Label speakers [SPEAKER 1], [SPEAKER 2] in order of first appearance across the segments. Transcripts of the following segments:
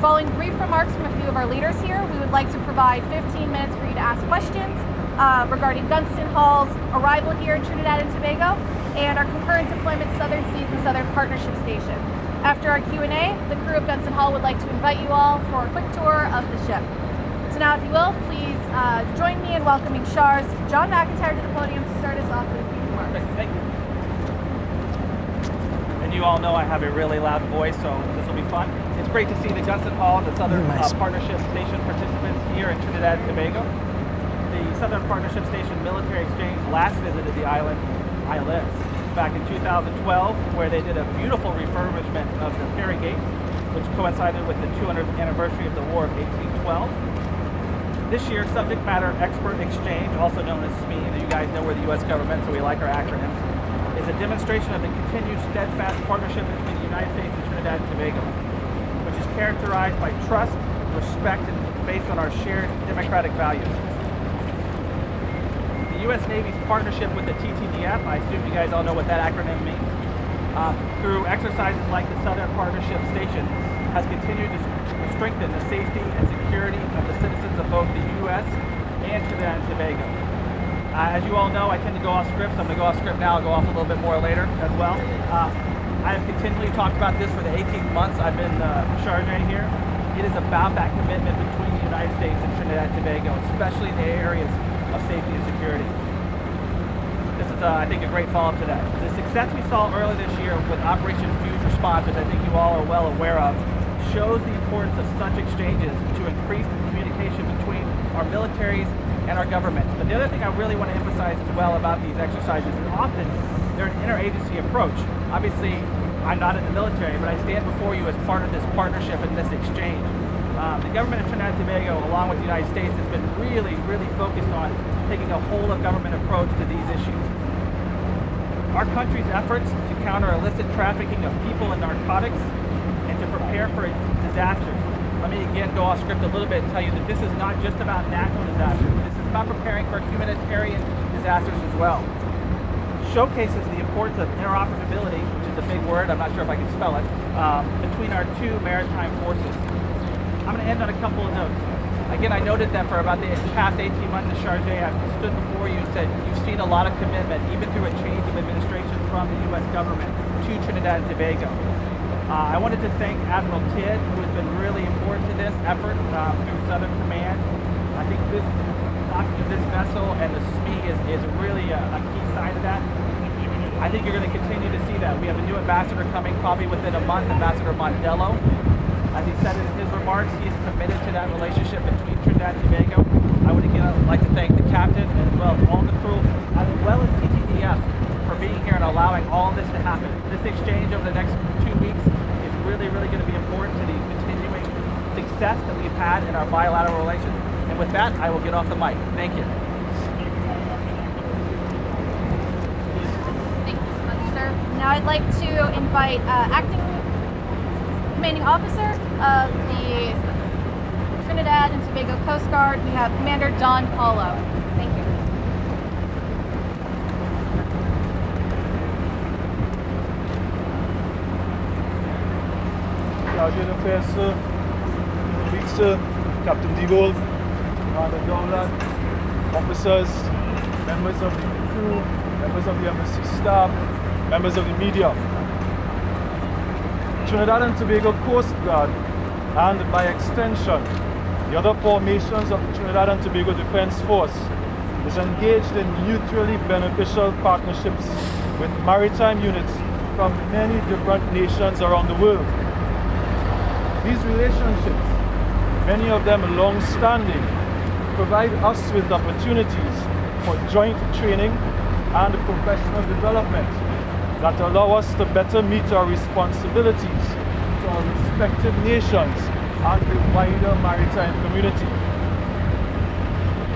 [SPEAKER 1] Following brief remarks from a few of our leaders here, we would like to provide 15 minutes for you to ask questions regarding Gunston Hall's arrival here in Trinidad and Tobago and our concurrent deployment Southern Seas and Southern Partnership Station. After our Q&A, the crew of Gunston Hall would like to invite you all for a quick tour of the ship. So now, if you will, please join me in welcoming SHAR's John McIntyre to the podium to start us off with a few remarks.
[SPEAKER 2] Thank you. And you all know I have a really loud voice, so this will be fun. It's great to see the Gunston Hall and the Southern Partnership Station participants here in Trinidad and Tobago. The Southern Partnership Station Military Exchange last visited the islands back in 2012, where they did a beautiful refurbishment of the ferry gate, which coincided with the 200th anniversary of the War of 1812. This year's Subject Matter Expert Exchange, also known as SME, and you guys know we're the U.S. government, so we like our acronyms, is a demonstration of the continued steadfast partnership between the United States and Trinidad and Tobago, which is characterized by trust, respect, and based on our shared democratic values. The U.S. Navy's partnership with the TTDF, I assume you guys all know what that acronym means, through exercises like the Southern Partnership Station, has continued to strengthen the safety and security of the citizens of both the U.S. and Trinidad and Tobago. As you all know, I tend to go off script, so I'm going to go off script now. I'll go off a little bit more later as well. I have continually talked about this for the 18 months I've been chargé here. It is about that commitment between the United States and Trinidad and Tobago, especially in the areas of safety and security. This is, I think, a great follow-up to that. The success we saw earlier this year with Operation Fuse Response, which I think you all are well aware of, shows the importance of such exchanges to increase the communication between our militaries and our governments. But the other thing I really want to emphasize as well about these exercises is often they're an interagency approach. Obviously, I'm not in the military, but I stand before you as part of this partnership and this exchange. The government of Trinidad and Tobago, along with the United States, has been really focused on taking a whole-of-government approach to these issues. Our country's efforts to counter illicit trafficking of people and narcotics and to prepare for disasters. Let me again go off script a little bit and tell you that this is not just about natural disasters. This is about preparing for humanitarian disasters as well. Showcases the importance of interoperability, which is a big word, I'm not sure if I can spell it, between our two maritime forces. I'm going to end on a couple of notes. Again, I noted that for about the past 18 months as chargé, I've stood before you and said you've seen a lot of commitment, even through a change of administration from the U.S. government to Trinidad and Tobago. I wanted to thank Admiral Tidd, who has been really important to this effort through Southern Command. I think this vessel and the SME is really a key side of that. I think you're going to continue to see that. We have a new ambassador coming probably within a month, Ambassador Mondello. As he said in his remarks, he is committed to that relationship between Trinidad and Tobago. I would again like to thank the captain and as well as all the crew, as well as TTDF, for being here and allowing all of this to happen. This exchange over the next 2 weeks is really going to be important to the continuing success that we've had in our bilateral relations. And with that, I will get off the mic. Thank you.
[SPEAKER 1] Thank you so much, sir. Now I'd like to invite Acting Commanding Officer of the Trinidad and Tobago Coast Guard. We have Commander Don Paulo. Thank you.
[SPEAKER 3] Sergeant Affairs, sir, Week, sir, Captain Deagle, Commander Dowland, officers, members of the crew, members of the embassy staff, members of the media. Trinidad and Tobago Coast Guard, and by extension, the other formations of the Trinidad and Tobago Defense Force, is engaged in mutually beneficial partnerships with maritime units from many different nations around the world. These relationships, many of them long-standing, provide us with opportunities for joint training and professional development that allow us to better meet our responsibilities to our respective nations and the wider maritime community.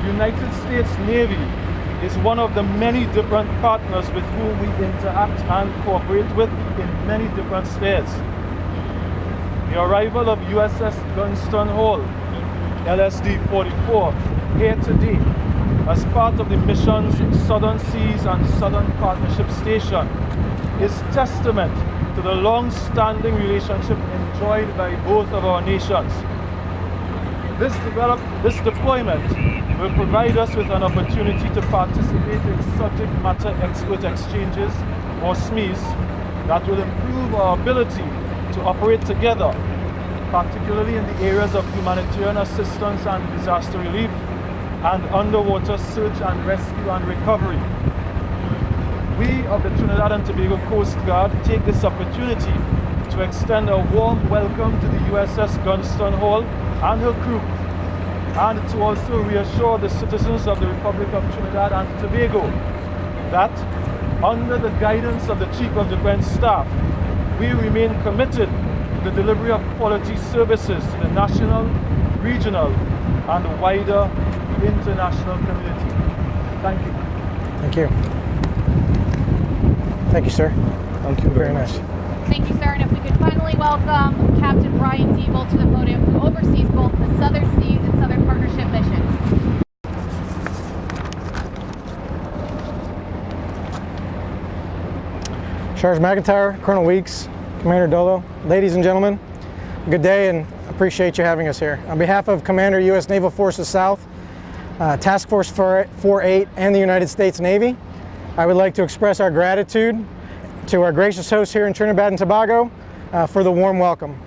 [SPEAKER 3] The United States Navy is one of the many different partners with whom we interact and cooperate with in many different spheres. The arrival of USS Gunston Hall, LSD 44, here today as part of the mission's Southern Seas and Southern Partnership Station is testament to the long-standing relationship in enjoyed by both of our nations. This deployment will provide us with an opportunity to participate in subject matter expert exchanges, or SMEs, that will improve our ability to operate together, particularly in the areas of humanitarian assistance and disaster relief, and underwater search and rescue and recovery. We of the Trinidad and Tobago Coast Guard take this opportunity to extend a warm welcome to the USS Gunston Hall and her crew, and to also reassure the citizens of the Republic of Trinidad and Tobago that, under the guidance of the Chief of Defense Staff, we remain committed to the delivery of quality services to the national, regional, and wider international community. Thank you.
[SPEAKER 4] Thank you. Thank you, sir.
[SPEAKER 3] Thank you
[SPEAKER 4] Very nice.
[SPEAKER 1] Thank you, sir. And if we could finally welcome Captain Brian Diebel to the podium, who oversees both the Southern Seas and Southern Partnership missions.
[SPEAKER 4] Charge McIntyre, Colonel Weeks, Commander Dolo, ladies and gentlemen, good day and appreciate you having us here. On behalf of Commander U.S. Naval Forces South, Task Force 4-8 and the United States Navy, I would like to express our gratitude to our gracious hosts here in Trinidad and Tobago for the warm welcome.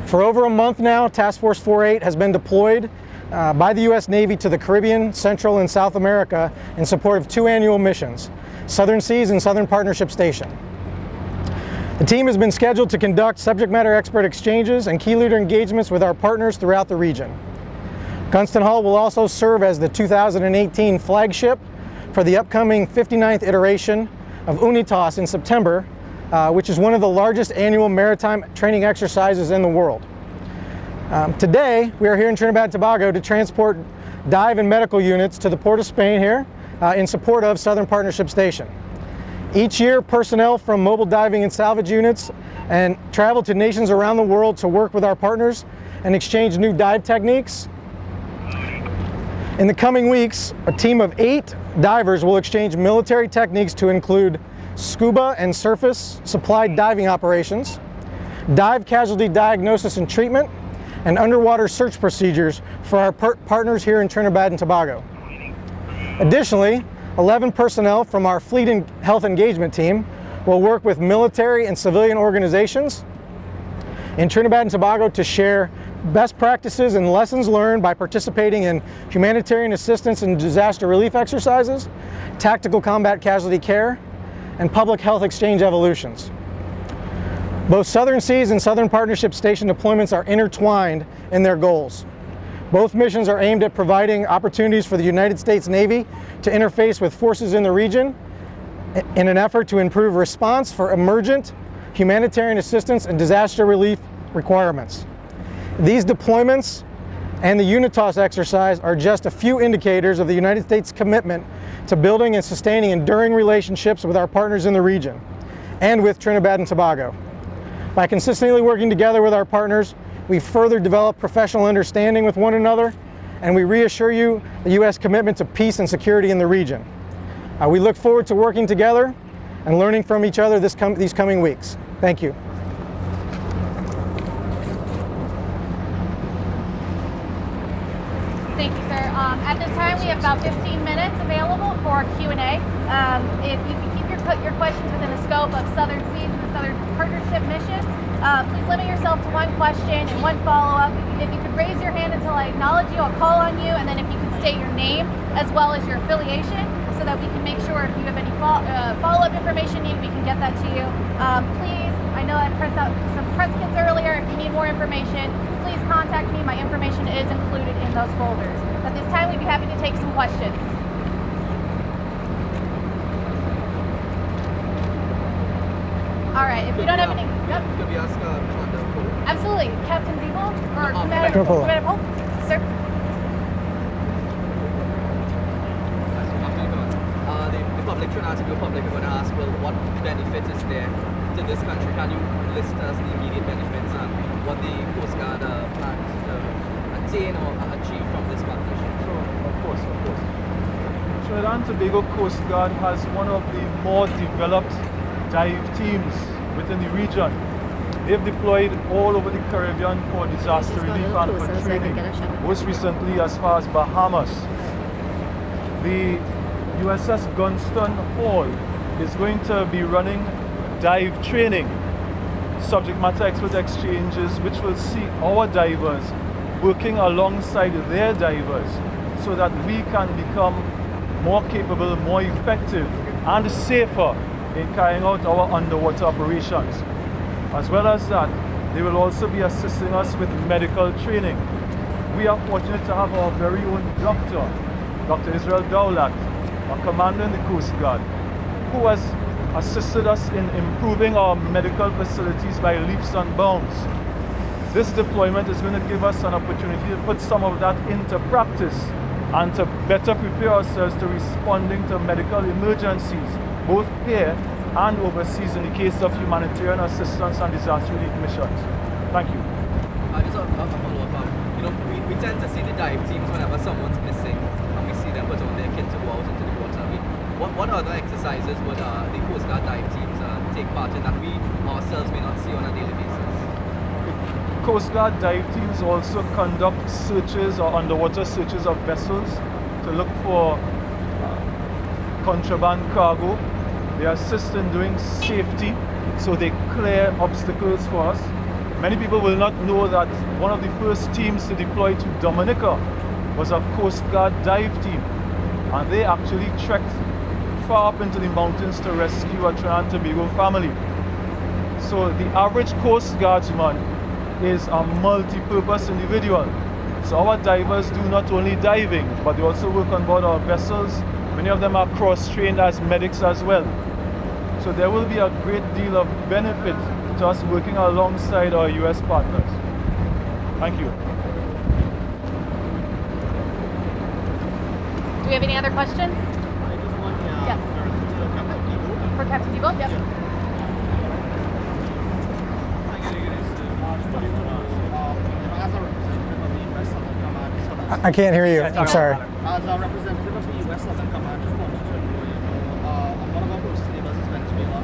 [SPEAKER 4] For over a month now, Task Force 4-8 has been deployed by the U.S. Navy to the Caribbean, Central, and South America in support of 2 annual missions, Southern Seas and Southern Partnership Station. The team has been scheduled to conduct subject matter expert exchanges and key leader engagements with our partners throughout the region. Gunston Hall will also serve as the 2018 flagship for the upcoming 59th iteration of UNITAS in September, which is one of the largest annual maritime training exercises in the world. Today, we are here in Trinidad and Tobago to transport dive and medical units to the Port of Spain here in support of Southern Partnership Station. Each year, personnel from mobile diving and salvage units and travel to nations around the world to work with our partners and exchange new dive techniques. In the coming weeks, a team of 8 divers will exchange military techniques to include scuba and surface supplied diving operations, dive casualty diagnosis and treatment, and underwater search procedures for our partners here in Trinidad and Tobago. Additionally, 11 personnel from our Fleet and Health Engagement team will work with military and civilian organizations in Trinidad and Tobago to share best practices and lessons learned by participating in humanitarian assistance and disaster relief exercises, tactical combat casualty care, and public health exchange evolutions. Both Southern Seas and Southern Partnership Station deployments are intertwined in their goals. Both missions are aimed at providing opportunities for the United States Navy to interface with forces in the region in an effort to improve response for emergent humanitarian assistance and disaster relief requirements. These deployments and the UNITAS exercise are just a few indicators of the United States' commitment to building and sustaining enduring relationships with our partners in the region and with Trinidad and Tobago. By consistently working together with our partners, we further develop professional understanding with one another, and we reassure you the U.S. commitment to peace and security in the region. We look forward to working together and learning from each other these coming weeks. Thank you.
[SPEAKER 1] Thank you, sir. At this time, we have about 15 minutes available for Q&A. If you can keep your questions within the scope of Southern Seas and the Southern Partnership missions, please limit yourself to one question and one follow-up. If you could raise your hand until I acknowledge you, I'll call on you, and then if you could state your name as well as your affiliation so that we can make sure if you have any follow-up information needed, we can get that to you. Please, I know I pressed out some press kits earlier. If you need more information, please contact me. My information is included in those folders. At this time, we'd be happy to take some questions. All right, if we don't have any... Yep.
[SPEAKER 5] Could we ask Commander Polo?
[SPEAKER 1] Absolutely. Captain Diebel or
[SPEAKER 4] Commander Polo.
[SPEAKER 1] Commander Polo? Sir?
[SPEAKER 5] The public, Trinidad and Republic, are going to ask, well, what benefit is there to this country? Can you list us the immediate benefits and what the Coast Guard plans to attain or achieve from this partnership?
[SPEAKER 3] Sure, of course. Trinidad and Tobago Coast Guard has one of the more developed dive teams within the region. They've deployed all over the Caribbean for disaster relief and for training. Most recently as far as Bahamas. The USS Gunston Hall is going to be running dive training, subject matter expert exchanges, which will see our divers working alongside their divers so that we can become more capable, more effective and safer in carrying out our underwater operations. As well as that, they will also be assisting us with medical training. We are fortunate to have our very own doctor, Dr. Israel Dowlat, a commander in the Coast Guard, who has assisted us in improving our medical facilities by leaps and bounds. This deployment is going to give us an opportunity to put some of that into practice and to better prepare ourselves to responding to medical emergencies, both here and overseas in the case of humanitarian assistance and disaster relief missions. Thank you.
[SPEAKER 5] Just a follow-up. We tend to see the dive teams whenever someone's missing, and we see them put on their kit to go out into the water. What other exercises would the Coast Guard dive teams take part in that we ourselves may not see on a daily basis?
[SPEAKER 3] Coast Guard dive teams also conduct searches or underwater searches of vessels to look for contraband cargo. They assist in doing safety, so they clear obstacles for us. Many people will not know that one of the first teams to deploy to Dominica was a Coast Guard dive team, and they actually trekked far up into the mountains to rescue a Trinidad and Tobago family. So the average Coast Guardsman is a multi-purpose individual. So our divers do not only diving, but they also work on board our vessels. Many of them are cross-trained as medics as well. So there will be a great deal of benefit to us working alongside our US partners. Thank you.
[SPEAKER 1] Do we have any other questions? Yes. For Captain Debo? Yep.
[SPEAKER 4] I can't hear you. I'm sorry.
[SPEAKER 6] As a representative of the U.S. Southern Command, I just wanted to know, one of our closest neighbors is Venezuela.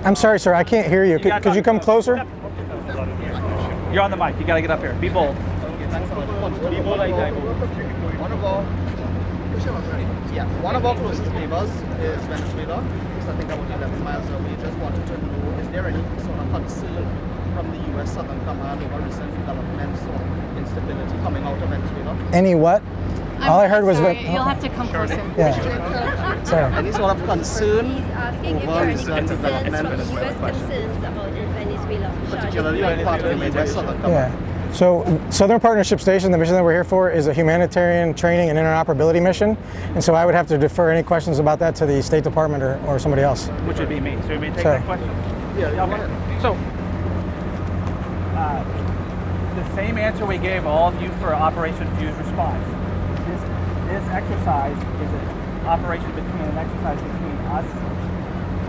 [SPEAKER 4] I'm sorry, sir. I can't hear you. Could you come closer?
[SPEAKER 2] You're on the mic. You got to get up here. Be bold.
[SPEAKER 6] Be bold, one of our closest neighbors is Venezuela. It's I think about 11 miles away. Just wanted to know, is there any sort of concern from the U.S. Southern Command over recent developments or instability coming out of Venezuela?
[SPEAKER 4] Any what? All I heard was
[SPEAKER 1] sorry, you'll have to come closer.
[SPEAKER 4] Yeah. Sorry.
[SPEAKER 6] Any sort of concern over recent
[SPEAKER 7] U.S.
[SPEAKER 6] developments,
[SPEAKER 7] concerns about Venezuela,
[SPEAKER 6] particularly on part of the U.S. Southern Command?
[SPEAKER 4] Yeah. So Southern Partnership Station, the mission that we're here for, is a humanitarian training and interoperability mission. And so I would have to defer any questions about that to the State Department or somebody else.
[SPEAKER 2] Which would be me. So you may take
[SPEAKER 4] Sorry.
[SPEAKER 2] that question?
[SPEAKER 6] Yeah.
[SPEAKER 2] Okay. So, the same answer we gave all of you for Operation Fuse Response. This exercise is an operation between us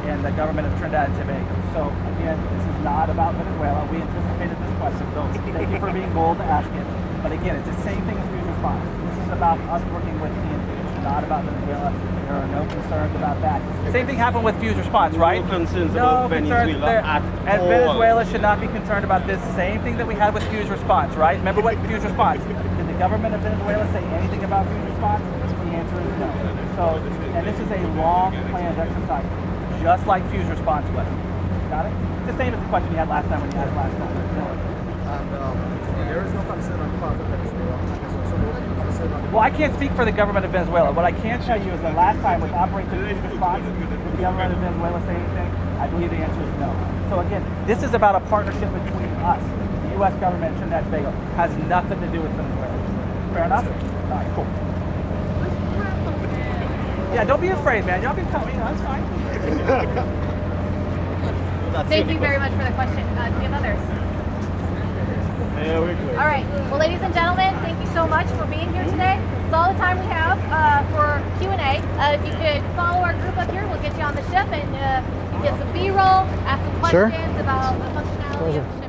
[SPEAKER 2] and the government of Trinidad and Tobago. So again, this is not about Venezuela. We anticipated this question, so thank you for being bold to ask it. But again, it's the same thing as Fuse Response. This is about us working with PNP. It's not about Venezuela. There are no concerns about that. Same thing happened with Fuse Response, right?
[SPEAKER 8] No concerns about Venezuela at
[SPEAKER 2] and
[SPEAKER 8] all.
[SPEAKER 2] Venezuela should not be concerned about this same thing that we had with Fuse Response, right? Remember what Fuse Response? Did the government of Venezuela say anything about Fuse Response? The answer is no. So, and this is a long planned exercise, just like Fuse Response was. Got it? It's the same as the question you had last time when you had it last time.
[SPEAKER 6] And there is no concern on the part of Venezuela.
[SPEAKER 2] Well, I can't speak for the government of Venezuela. What I can tell you is that last time with Operation Fuse Response, did the government of Venezuela say anything? I believe the answer is no. So again, this is about a partnership between us, the U.S. government, and Trinidad and Tobago. Has nothing to do with Venezuela. Fair enough? All right, cool. Yeah, don't be afraid, man. Y'all can tell me. That's fine.
[SPEAKER 1] Thank you very much for the question. Do we have others?
[SPEAKER 3] Yeah, we're good.
[SPEAKER 1] All right. Well, ladies and gentlemen, thank you so much for being here today. That's all the time we have for Q&A. If you could follow our group up here, we'll get you on the ship and you get some B-roll, ask some
[SPEAKER 4] Sure.
[SPEAKER 1] questions about the functionality of the ship.